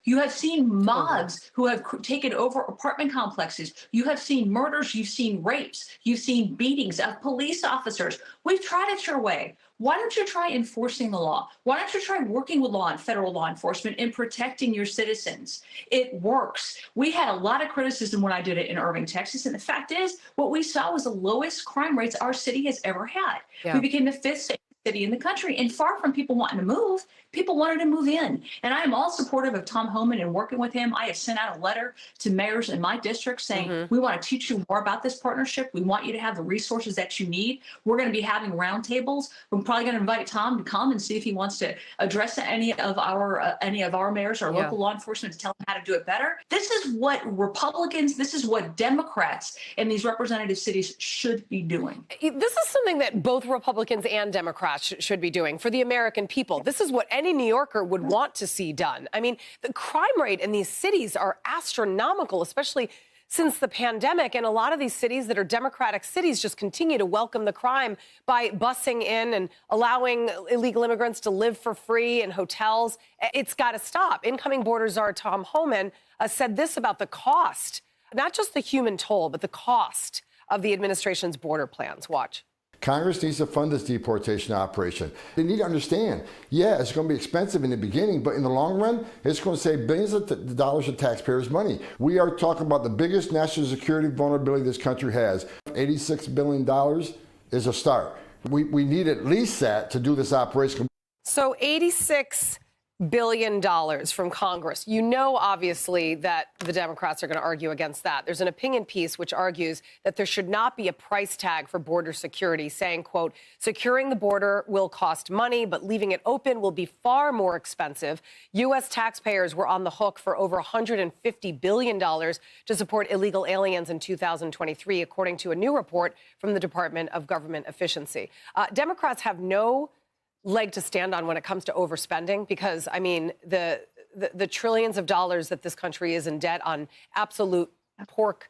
You have seen Totally. mobs who have taken over apartment complexes. You have seen murders. You've seen rapes. You've seen beatings of police officers. We've tried it your way. Why don't you try enforcing the law? Why don't you try working with law and federal law enforcement and protecting your citizens? It works. We had a lot of criticism when I did it in Irving, Texas. And the fact is, what we saw was the lowest crime rates our city has ever had. We Yeah. became the fifth city in the country. And far from people wanting to move, people wanted to move in. And I am all supportive of Tom Homan and working with him. I have sent out a letter to mayors in my district saying, Hmm. we want to teach you more about this partnership. We want you to have the resources that you need. We're going to be having roundtables. We're probably going to invite Tom to come and see if he wants to address any of our mayors or Yeah. local law enforcement to tell them how to do it better. This is what Republicans, this is what Democrats in these representative cities should be doing. This is something that both Republicans and Democrats should be doing for the American people. This is what any New Yorker would want to see done. I mean, the crime rate in these cities are astronomical, especially since the pandemic. And a lot of these cities that are Democratic cities just continue to welcome the crime by busing in and allowing illegal immigrants to live for free in hotels. It's got to stop. Incoming border czar Tom Homan said this about the cost, not just the human toll, but the cost of the administration's border plans. Watch. Congress needs to fund this deportation operation. They need to understand, yeah, it's going to be expensive in the beginning, but in the long run, it's going to save billions of dollars of taxpayers' money. We are talking about the biggest national security vulnerability this country has. $86 billion is a start. We need at least that to do this operation. So $86 billion from Congress. You know, obviously, that the Democrats are going to argue against that. There's an opinion piece which argues that there should not be a price tag for border security, saying, quote, securing the border will cost money, but leaving it open will be far more expensive. U.S. taxpayers were on the hook for over $150 billion to support illegal aliens in 2023, according to a new report from the Department of Government Efficiency. Democrats have no leg to stand on when it comes to overspending, because, I mean, the trillions of dollars that this country is in debt on absolute pork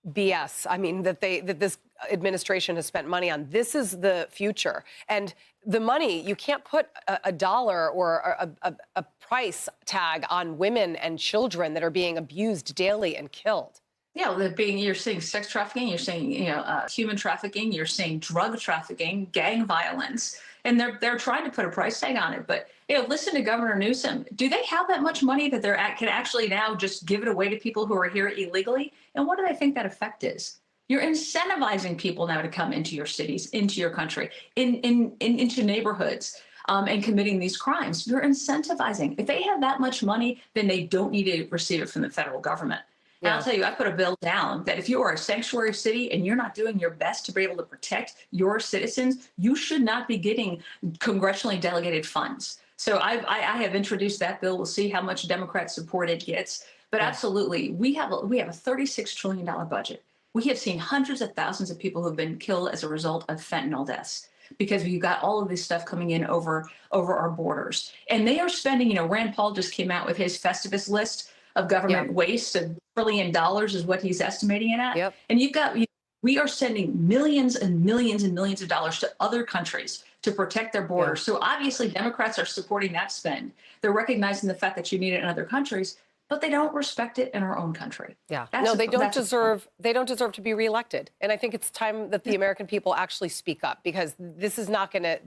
BS. I mean, that this administration has spent money on. This is the future. And the money, you can't put a dollar or a price tag on women and children that are being abused daily and killed. Yeah, you're seeing sex trafficking, you're seeing human trafficking, you're seeing drug trafficking, gang violence, and they're trying to put a price tag on it. But listen to Governor Newsom. Do they have that much money that can actually now just give it away to people who are here illegally? And what do they think that effect is? You're incentivizing people now to come into your cities, into your country, into neighborhoods. And committing these crimes. You're incentivizing. If they have that much money, then they don't need to receive it from the federal government. And Yeah. I'll tell you, I put a bill down that if you are a sanctuary city and you're not doing your best to be able to protect your citizens, you should not be getting congressionally delegated funds. So I have introduced that bill. We'll see how much Democrat support it gets. But Yeah. absolutely, we have a $36 trillion budget. We have seen hundreds of thousands of people who've been killed as a result of fentanyl deaths, because you've got all of this stuff coming in over our borders. And they are spending, Rand Paul just came out with his Festivus list of government waste. $1 trillion is what he's estimating it at. Yep. And we are sending millions and millions and millions of dollars to other countries to protect their borders. Yeah. So obviously Democrats are supporting that spend. They're recognizing the fact that you need it in other countries, but they don't respect it in our own country. Yeah. That's They don't deserve. They don't deserve to be reelected. And I think it's time that the American people actually speak up, because this is not going to